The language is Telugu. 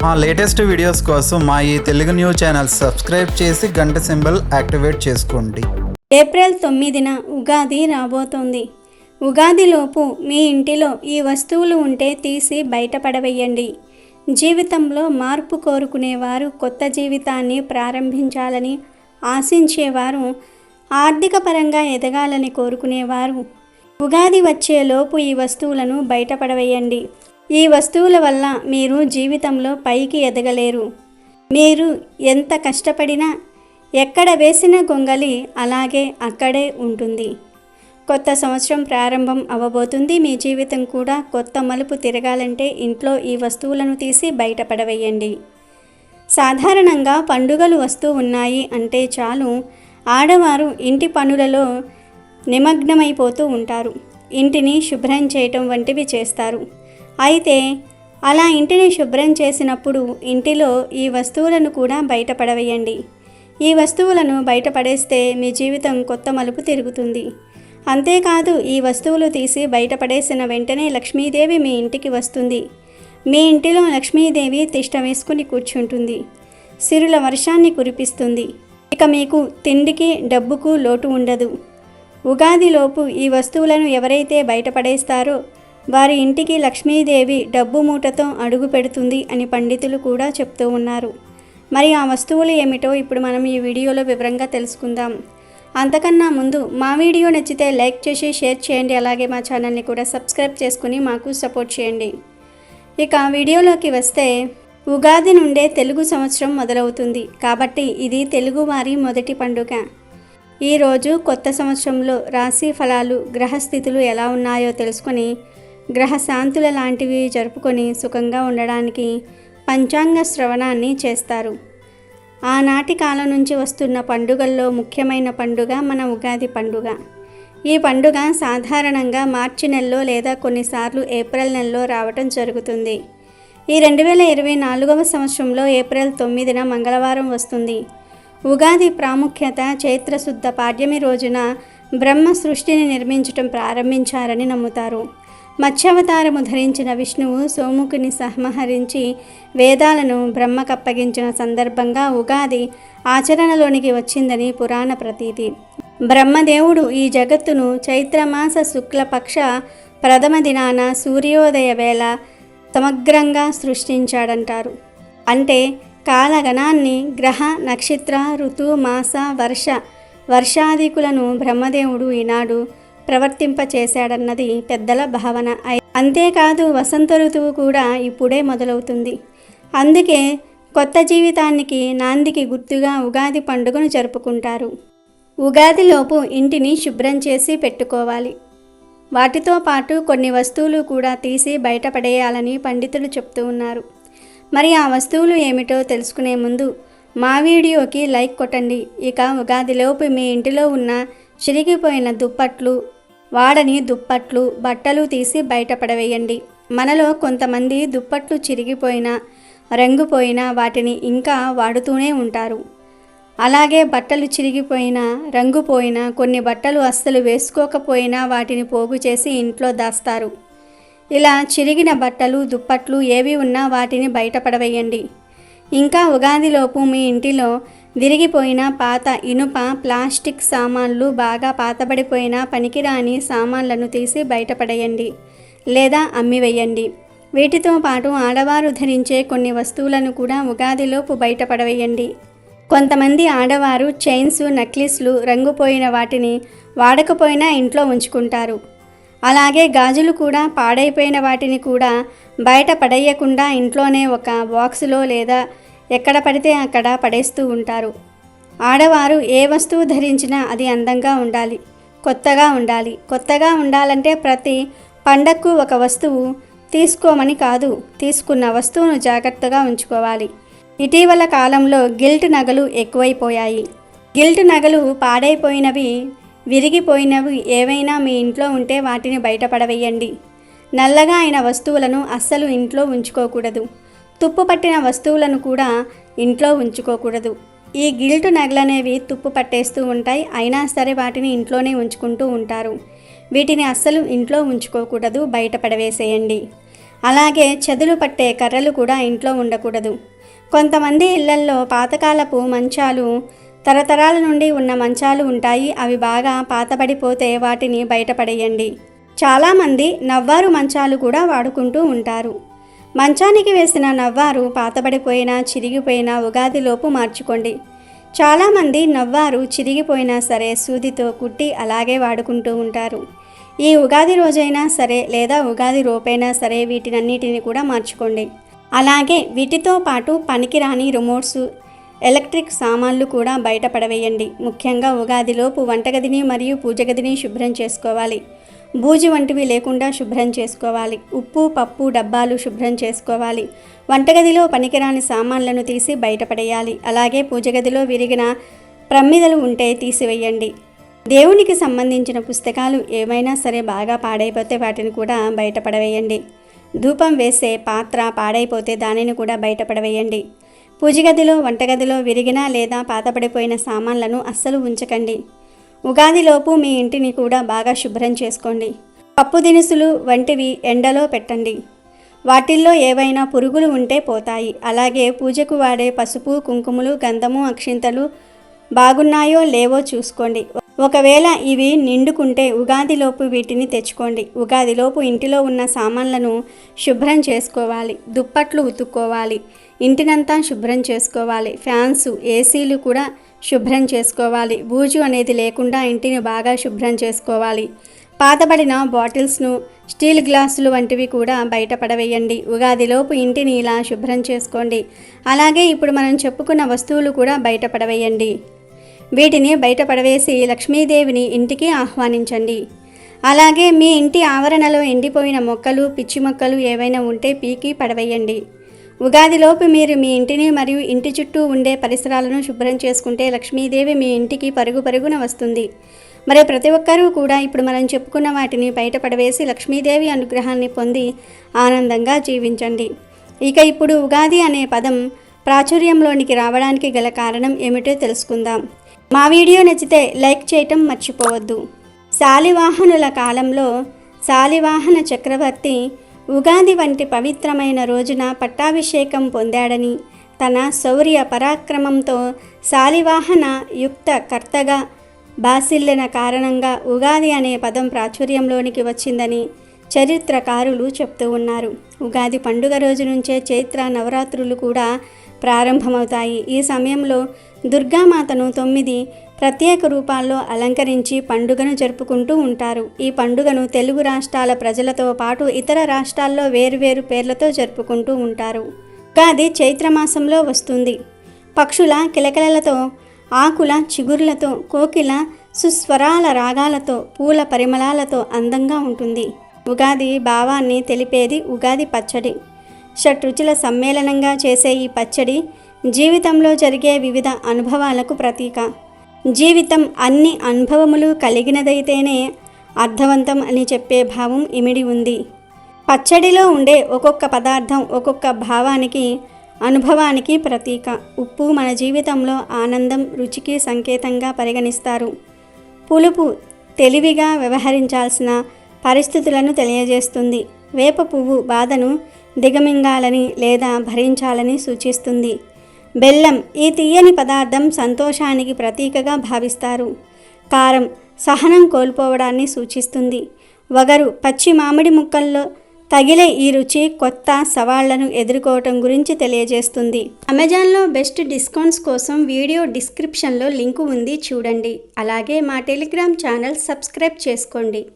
మా లేటెస్ట్ వీడియోస్ కోసం మా ఈ తెలుగు న్యూస్ ఛానల్ సబ్స్క్రైబ్ చేసి గంట సింబల్ యాక్టివేట్ చేసుకోండి. ఏప్రిల్ 9న ఉగాది రాబోతోంది. ఉగాదిలోపు మీ ఇంటిలో ఈ వస్తువులు ఉంటే తీసి బయటపడవేయండి. జీవితంలో మార్పు కోరుకునేవారు, కొత్త జీవితాన్ని ప్రారంభించాలని ఆశించేవారు, ఆర్థిక పరంగా ఎదగాలని కోరుకునేవారు ఉగాది వచ్చేలోపు ఈ వస్తువులను బయటపడవేయండి. ఈ వస్తువుల వల్ల మీరు జీవితంలో పైకి ఎదగలేరు. మీరు ఎంత కష్టపడినా ఎక్కడ వేసిన గొంగలి అలాగే అక్కడే ఉంటుంది. కొత్త సంవత్సరం ప్రారంభం అవ్వబోతుంది. మీ జీవితం కూడా కొత్త మలుపు తిరగాలంటే ఇంట్లో ఈ వస్తువులను తీసి బయటపడవేయండి. సాధారణంగా పండుగలు వస్తూ ఉన్నాయి అంటే చాలు ఆడవారు ఇంటి పనులలో నిమగ్నమైపోతూ ఉంటారు. ఇంటిని శుభ్రం చేయటం వంటివి చేస్తారు. అయితే అలా ఇంటిని శుభ్రం చేసినప్పుడు ఇంటిలో ఈ వస్తువులను కూడా బయటపడవేయండి. ఈ వస్తువులను బయటపడేస్తే మీ జీవితం కొత్త మలుపు తిరుగుతుంది. అంతేకాదు, ఈ వస్తువులు తీసి బయటపడేసిన వెంటనే లక్ష్మీదేవి మీ ఇంటికి వస్తుంది. మీ ఇంటిలో లక్ష్మీదేవి తిష్ట వేసుకుని కూర్చుంటుంది. సిరుల వర్షాన్ని కురిపిస్తుంది. ఇక మీకు తిండికి డబ్బుకు లోటు ఉండదు. ఉగాదిలోపు ఈ వస్తువులను ఎవరైతే బయటపడేస్తారో వారి ఇంటికి లక్ష్మీదేవి డబ్బు మూటతో అడుగు పెడుతుంది అని పండితులు కూడా చెప్తూ ఉన్నారు. మరి ఆ వస్తువులు ఏమిటో ఇప్పుడు మనం ఈ వీడియోలో వివరంగా తెలుసుకుందాం. అంతకన్నా ముందు మా వీడియో నచ్చితే లైక్ చేసి షేర్ చేయండి. అలాగే మా ఛానల్ని కూడా సబ్స్క్రైబ్ చేసుకుని మాకు సపోర్ట్ చేయండి. ఇక వీడియోలోకి వస్తే, ఉగాది నుండే తెలుగు సంవత్సరం మొదలవుతుంది కాబట్టి ఇది తెలుగువారి మొదటి పండుగ. ఈరోజు కొత్త సంవత్సరంలో రాశి ఫలాలు, గ్రహస్థితులు ఎలా ఉన్నాయో తెలుసుకొని గ్రహ శాంతుల లాంటివి జరుపుకొని సుఖంగా ఉండడానికి పంచాంగ శ్రవణాన్ని చేస్తారు. ఆనాటి కాలం నుంచి వస్తున్న పండుగల్లో ముఖ్యమైన పండుగ మన ఉగాది పండుగ. ఈ పండుగ సాధారణంగా మార్చి నెలలో లేదా కొన్నిసార్లు ఏప్రిల్ నెలలో రావటం జరుగుతుంది. ఈ 2024వ సంవత్సరంలో ఏప్రిల్ 9న మంగళవారం వస్తుంది. ఉగాది ప్రాముఖ్యత చైత్రశుద్ధ పాడ్యమి రోజున బ్రహ్మ సృష్టిని నిర్మించటం ప్రారంభించారని నమ్ముతారు. మత్స్యావతారము ధరించిన విష్ణువు సోముకుని సంహరించి వేదాలను బ్రహ్మకప్పగించిన సందర్భంగా ఉగాది ఆచరణలోనికి వచ్చిందని పురాణ ప్రతీతి. బ్రహ్మదేవుడు ఈ జగత్తును చైత్రమాస శుక్లపక్ష ప్రథమ దినాన సూర్యోదయ వేళ సమగ్రంగా సృష్టించాడంటారు. అంటే కాలగణాన్ని, గ్రహ, నక్షత్ర, ఋతు, మాస, వర్షాదికులను బ్రహ్మదేవుడు ఈనాడు ప్రవర్తింపచేశాడన్నది పెద్దల భావన. అంతేకాదు, వసంత ఋతువు కూడా ఇప్పుడే మొదలవుతుంది. అందుకే కొత్త జీవితానికి నాందికి గుర్తుగా ఉగాది పండుగను జరుపుకుంటారు. ఉగాదిలోపు ఇంటిని శుభ్రం చేసి పెట్టుకోవాలి. వాటితో పాటు కొన్ని వస్తువులు కూడా తీసి బయటపడేయాలని పండితులు చెప్తూ ఉన్నారు. మరి ఆ వస్తువులు ఏమిటో తెలుసుకునే ముందు మా వీడియోకి లైక్ కొట్టండి. ఇక ఉగాదిలోపు మీ ఇంటిలో ఉన్న చిరిగిపోయిన దుప్పట్లు, వాడని దుప్పట్లు, బట్టలు తీసి బయటపడవేయండి. మనలో కొంతమంది దుప్పట్లు చిరిగిపోయినా, రంగుపోయినా వాటిని ఇంకా వాడుతూనే ఉంటారు. అలాగే బట్టలు చిరిగిపోయినా, రంగుపోయినా, కొన్ని బట్టలు అస్సలు వేసుకోకపోయినా వాటిని పోగు చేసి ఇంట్లో దాస్తారు. ఇలా చిరిగిన బట్టలు, దుప్పట్లు ఏవి ఉన్నా వాటిని బయటపడవేయండి. ఇంకా ఉగాదిలోపు మీ ఇంటిలో విరిగిపోయిన పాత ఇనుప, ప్లాస్టిక్ సామాన్లు, బాగా పాతబడిపోయిన పనికిరాని సామాన్లను తీసి బయటపడేయండి లేదా అమ్మివేయండి. వీటితో పాటు ఆడవారు ధరించే కొన్ని వస్తువులను కూడా ఉగాదిలోపు బయటపడవేయండి. కొంతమంది ఆడవారు చైన్స్, నెక్లెస్లు రంగుపోయిన వాటిని వాడకపోయినా ఇంట్లో ఉంచుకుంటారు. అలాగే గాజులు కూడా పాడైపోయిన వాటిని కూడా బయట పడేయకుండా ఇంట్లోనే ఒక బాక్సులో లేదా ఎక్కడ పడితే అక్కడ పడేస్తూ ఉంటారు. ఆడవారు ఏ వస్తువు ధరించినా అది అందంగా ఉండాలి, కొత్తగా ఉండాలి. కొత్తగా ఉండాలంటే ప్రతి పండగకు ఒక వస్తువు తీసుకోమని కాదు, తీసుకున్న వస్తువును జాగ్రత్తగా ఉంచుకోవాలి. ఇటీవల కాలంలో గిల్ట్ నగలు ఎక్కువైపోయాయి. గిల్ట్ నగలు పాడైపోయినవి, విరిగిపోయినవి ఏవైనా మీ ఇంట్లో ఉంటే వాటిని బయటపడవేయండి. నల్లగా అయిన వస్తువులను అస్సలు ఇంట్లో ఉంచుకోకూడదు. తుప్పు పట్టిన వస్తువులను కూడా ఇంట్లో ఉంచుకోకూడదు. ఈ గిల్ట్ నగలనేవి తుప్పు పట్టేస్తూ ఉంటాయి. అయినా సరే వాటిని ఇంట్లోనే ఉంచుకుంటూ ఉంటారు. వీటిని అస్సలు ఇంట్లో ఉంచుకోకూడదు, బయట పడవేసేయండి. అలాగే చెదులు పట్టే కర్రలు కూడా ఇంట్లో ఉండకూడదు. కొంతమంది ఇళ్లల్లో పాతకాలపు మంచాలు, తరతరాల నుండి ఉన్న మంచాలు ఉంటాయి. అవి బాగా పాతబడిపోతే వాటిని బయటపడేయండి. చాలామంది నవ్వారు మంచాలు కూడా వాడుకుంటూ ఉంటారు. మంచానికి వేసిన నవ్వారు పాతబడిపోయినా చిరిగిపోయినా ఉగాదిలోపు మార్చుకోండి. చాలామంది నవ్వారు చిరిగిపోయినా సరే సూదితో కుట్టి అలాగే వాడుకుంటూ ఉంటారు. ఈ ఉగాది రోజైనా సరే లేదా ఉగాది రోపైనా సరే వీటినన్నిటిని కూడా మార్చుకోండి. అలాగే వీటితో పాటు పనికిరాని రిమోట్స్, ఎలక్ట్రిక్ సామాన్లు కూడా బయట పడవేయండి. ముఖ్యంగా ఉగాదిలోపు వంటగదిని మరియు పూజ గదిని శుభ్రం చేసుకోవాలి. బూజు వంటివి లేకుండా శుభ్రం చేసుకోవాలి. ఉప్పు, పప్పు డబ్బాలు శుభ్రం చేసుకోవాలి. వంటగదిలో పనికిరాని సామాన్లను తీసి బయటపడేయాలి. అలాగే పూజ గదిలో విరిగిన ప్రమిదలు ఉంటే తీసివేయండి. దేవునికి సంబంధించిన పుస్తకాలు ఏమైనా సరే బాగా పాడైపోతే వాటిని కూడా బయటపడవేయండి. ధూపం వేసే పాత్ర పాడైపోతే దానిని కూడా బయటపడవేయండి. పూజ గదిలో, వంటగదిలో విరిగిన లేదా పాతపడిపోయిన సామాన్లను అస్సలు ఉంచకండి. ఉగాదిలోపు మీ ఇంటిని కూడా బాగా శుభ్రం చేసుకోండి. పప్పు దినుసులు వంటివి ఎండలో పెట్టండి. వాటిల్లో ఏవైనా పురుగులు ఉంటే పోతాయి. అలాగే పూజకు వాడే పసుపు, కుంకుమలు, గంధము, అక్షింతలు బాగున్నాయో లేవో చూసుకోండి. ఒకవేళ ఇవి నిండుకుంటే ఉగాదిలోపు వీటిని తెచ్చుకోండి. ఉగాదిలోపు ఇంటిలో ఉన్న సామాన్లను శుభ్రం చేసుకోవాలి. దుప్పట్లు ఉతుక్కోవాలి. ఇంటినంతా శుభ్రం చేసుకోవాలి. ఫ్యాన్స్, ఏసీలు కూడా శుభ్రం చేసుకోవాలి. బూజు అనేది లేకుండా ఇంటిని బాగా శుభ్రం చేసుకోవాలి. పాతబడిన బాటిల్స్ను, స్టీల్ గ్లాసులు వంటివి కూడా బయటపడవేయండి. ఉగాదిలోపు ఇంటిని ఇలా శుభ్రం చేసుకోండి. అలాగే ఇప్పుడు మనం చెప్పుకున్న వస్తువులు కూడా బయటపడవేయండి. వీటిని బయటపడవేసి లక్ష్మీదేవిని ఇంటికి ఆహ్వానించండి. అలాగే మీ ఇంటి ఆవరణలో ఎండిపోయిన మొక్కలు, పిచ్చి మొక్కలు ఏవైనా ఉంటే పీకి పడవేయండి. ఉగాదిలోపు మీరు మీ ఇంటిని మరియు ఇంటి చుట్టూ ఉండే పరిసరాలను శుభ్రం చేసుకుంటే లక్ష్మీదేవి మీ ఇంటికి పరుగు పరుగున వస్తుంది. మరి ప్రతి ఒక్కరూ కూడా ఇప్పుడు మనం చెప్పుకున్న వాటిని బయటపడవేసి లక్ష్మీదేవి అనుగ్రహాన్ని పొంది ఆనందంగా జీవించండి. ఇక ఇప్పుడు ఉగాది అనే పదం ప్రాచుర్యంలోనికి రావడానికి గల కారణం ఏమిటో తెలుసుకుందాం. మా వీడియో నచ్చితే లైక్ చేయటం మర్చిపోవద్దు. శాలివాహనుల కాలంలో శాలివాహన చక్రవర్తి ఉగాది వంటి పవిత్రమైన రోజున పట్టాభిషేకం పొందాడని, తన శౌర్య పరాక్రమంతో శాలివాహన యుక్త కర్తగా బాసిల్లిన కారణంగా ఉగాది అనే పదం ప్రాచుర్యంలోనికి వచ్చిందని చరిత్రకారులు చెప్తూ ఉన్నారు. ఉగాది పండుగ రోజు నుంచే చైత్ర నవరాత్రులు కూడా ప్రారంభమవుతాయి. ఈ సమయంలో దుర్గామాతను 9 ప్రత్యేక రూపాల్లో అలంకరించి పండుగను జరుపుకుంటూ ఉంటారు. ఈ పండుగను తెలుగు రాష్ట్రాల ప్రజలతో పాటు ఇతర రాష్ట్రాల్లో వేరువేరు పేర్లతో జరుపుకుంటూ ఉంటారు. ఉగాది చైత్రమాసంలో వస్తుంది. పక్షుల కిలకిలలతో, ఆకుల చిగురులతో, కోకిల సుస్వరాల రాగాలతో, పూల పరిమళాలతో అందంగా ఉంటుంది. ఉగాది భావాన్ని తెలిపేది ఉగాది పచ్చడి. షడ్రుచుల సమ్మేళనంగా చేసే ఈ పచ్చడి జీవితంలో జరిగే వివిధ అనుభవాలకు ప్రతీక. జీవితం అన్ని అనుభవములు కలిగినదైతేనే అర్థవంతం అని చెప్పే భావం ఇమిడి ఉంది. పచ్చడిలో ఉండే ఒక్కొక్క పదార్థం ఒక్కొక్క భావానికి, అనుభవానికి ప్రతీక. ఉప్పు మన జీవితంలో ఆనందం, రుచికి సంకేతంగా పరిగణిస్తారు. పులుపు తెలివిగా వ్యవహరించాల్సిన పరిస్థితులను తెలియజేస్తుంది. వేప పువ్వు బాధను దిగమింగాలని లేదా భరించాలని సూచిస్తుంది. బెల్లం ఈ తీయని పదార్థం సంతోషానికి ప్రతీకగా భావిస్తారు. కారం సహనం కోల్పోవడాన్ని సూచిస్తుంది. వగరు పచ్చి మామిడి ముక్కల్లో తగిలే ఈ రుచి కొత్త సవాళ్లను ఎదుర్కోవటం గురించి తెలియజేస్తుంది. అమెజాన్లో బెస్ట్ డిస్కౌంట్స్ కోసం వీడియో డిస్క్రిప్షన్లో లింకు ఉంది, చూడండి. అలాగే మా టెలిగ్రామ్ ఛానల్ సబ్స్క్రైబ్ చేసుకోండి.